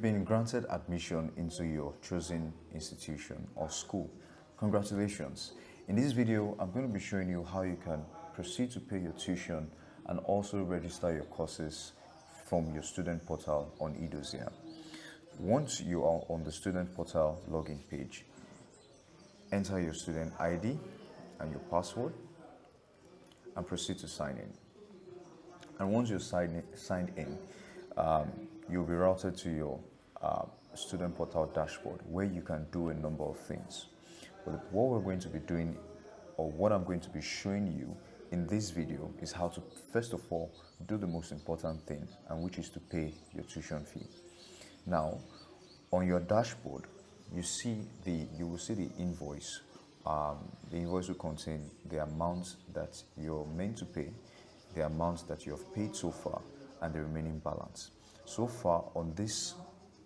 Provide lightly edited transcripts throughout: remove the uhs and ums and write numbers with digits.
You've been granted admission into your chosen institution or school. Congratulations. In this video, I'm going to be showing you how you can proceed to pay your tuition and also register your courses from your student portal on eDosia. Once you are on the student portal login page, enter your student ID and your password and proceed to sign in. And once you're signed in, you'll be routed to your student portal dashboard where you can do a number of things. But what we're going to be doing, or what I'm going to be showing you in this video, is how to first of all do the most important thing, and which is to pay your tuition fee. Now, on your dashboard, you will see the invoice. The invoice will contain the amount that you're meant to pay, the amount that you have paid so far, and the remaining balance. So far on this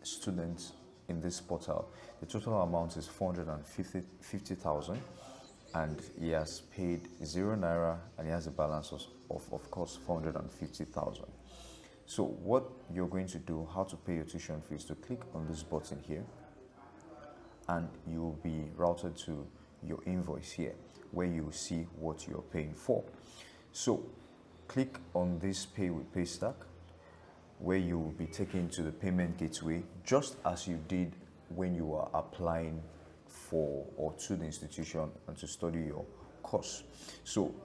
student in this portal, the total amount is 450,000, and he has paid 0 naira, and he has a balance of course 450,000. So what you're going to do, how to pay your tuition fee, is to click on this button here, and you will be routed to your invoice here where you will see what you're paying for. So click on this Pay with Paystack, where you will be taken to the payment gateway, just as you did when you were applying for or to the institution and to study your course. So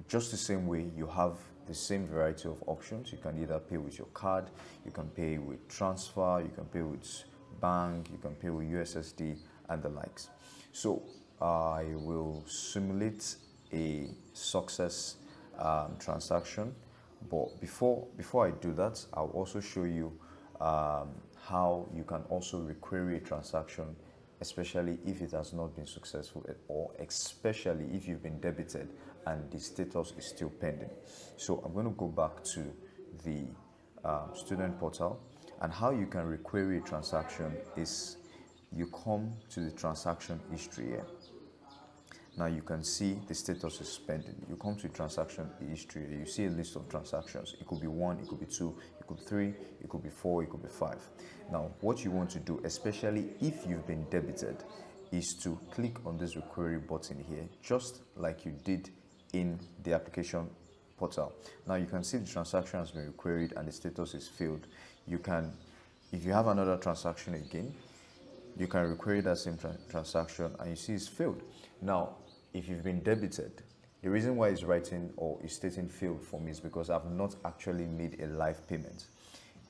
just the same way, you have the same variety of options. You can either pay with your card, you can pay with transfer, you can pay with bank, you can pay with USSD and the likes. So I will simulate a success transaction, but before I do that, I'll also show you how you can also requery a transaction, especially if it has not been successful, or especially if you've been debited and the status is still pending. So I'm going to go back to the student portal, and how you can requery a transaction is you come to the transaction history here. Now you can see the status is pending. You come to transaction history, you see a list of transactions. It could be 1, it could be 2, it could be 3, it could be 4, it could be 5. Now what you want to do, especially if you've been debited, is to click on this requery button here, just like you did in the application portal. Now you can see the transaction has been requeried and the status is failed. You can, if you have another transaction again, you can requery that same transaction and you see it's failed. Now, if you've been debited, the reason why it's writing or it's stating failed for me is because I've not actually made a live payment.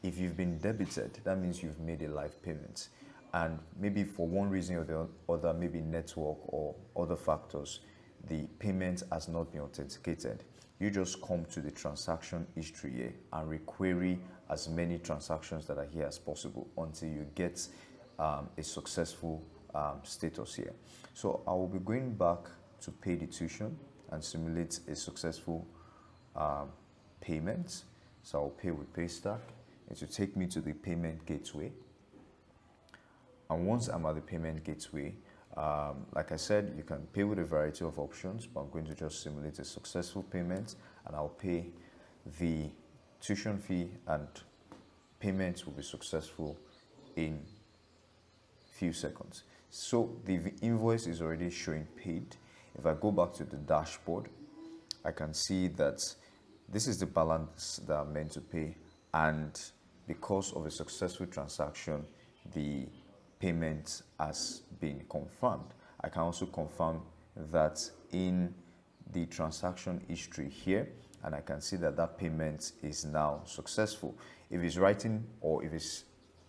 If you've been debited, that means you've made a live payment. And maybe for one reason or the other, maybe network or other factors, the payment has not been authenticated. You just come to the transaction history here and requery as many transactions that are here as possible until you get a successful status here. So I will be going back to pay the tuition and simulate a successful payment. So I'll pay with Paystack. It will take me to the payment gateway. And once I'm at the payment gateway, like I said, you can pay with a variety of options, but I'm going to just simulate a successful payment, and I'll pay the tuition fee, and payment will be successful in few seconds. So the invoice is already showing paid. If I go back to the dashboard, I can see that this is the balance that I'm meant to pay, and because of a successful transaction, the payment has been confirmed. I can also confirm that in the transaction history here, and I can see that that payment is now successful. If it's writing or if it's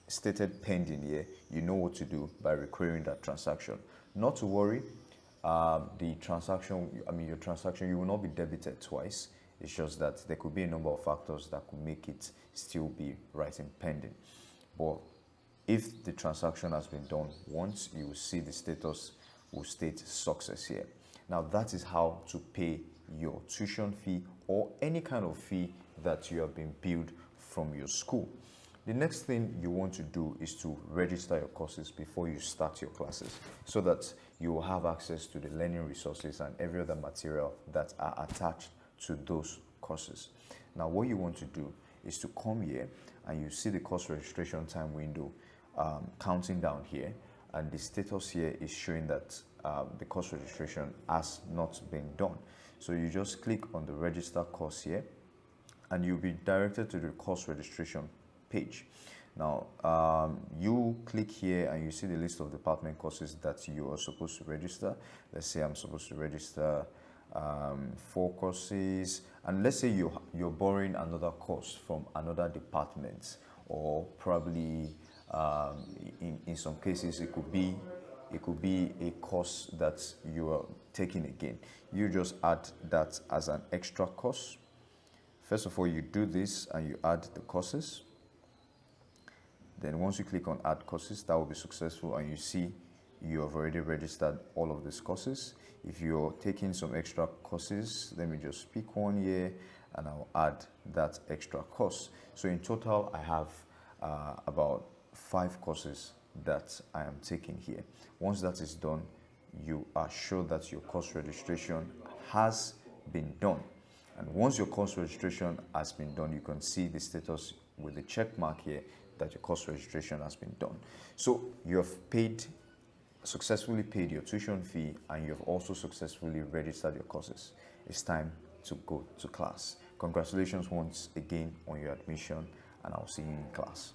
stated pending here, you know what to do by requiring that transaction. Not to worry, your transaction, you will not be debited twice. It's just that there could be a number of factors that could make it still be writing pending. But if the transaction has been done once, you will see the status will state success here. Now that is how to pay your tuition fee or any kind of fee that you have been billed from your school. The next thing you want to do is to register your courses before you start your classes, so that you will have access to the learning resources and every other material that are attached to those courses. Now what you want to do is to come here and you see the course registration time window counting down here, and the status here is showing that the course registration has not been done. So you just click on the register course here and you'll be directed to the course registration page. Now, you click here and you see the list of department courses that you are supposed to register. Let's say I'm supposed to register 4 courses, and let's say you're borrowing another course from another department, or probably in some cases it could be a course that you are taking again. You just add that as an extra course. First of all, you do this and you add the courses. Then once you click on add courses, that will be successful, and you see you have already registered all of these courses. If you're taking some extra courses, let me just pick one here and I'll add that extra course. So in total, I have about 5 courses that I am taking here. Once that is done, you are sure that your course registration has been done. And once your course registration has been done, you can see the status with the check mark here that your course registration has been done. So you have successfully paid your tuition fee, and you have also successfully registered your courses. It's time to go to class. Congratulations once again on your admission, and I'll see you in class.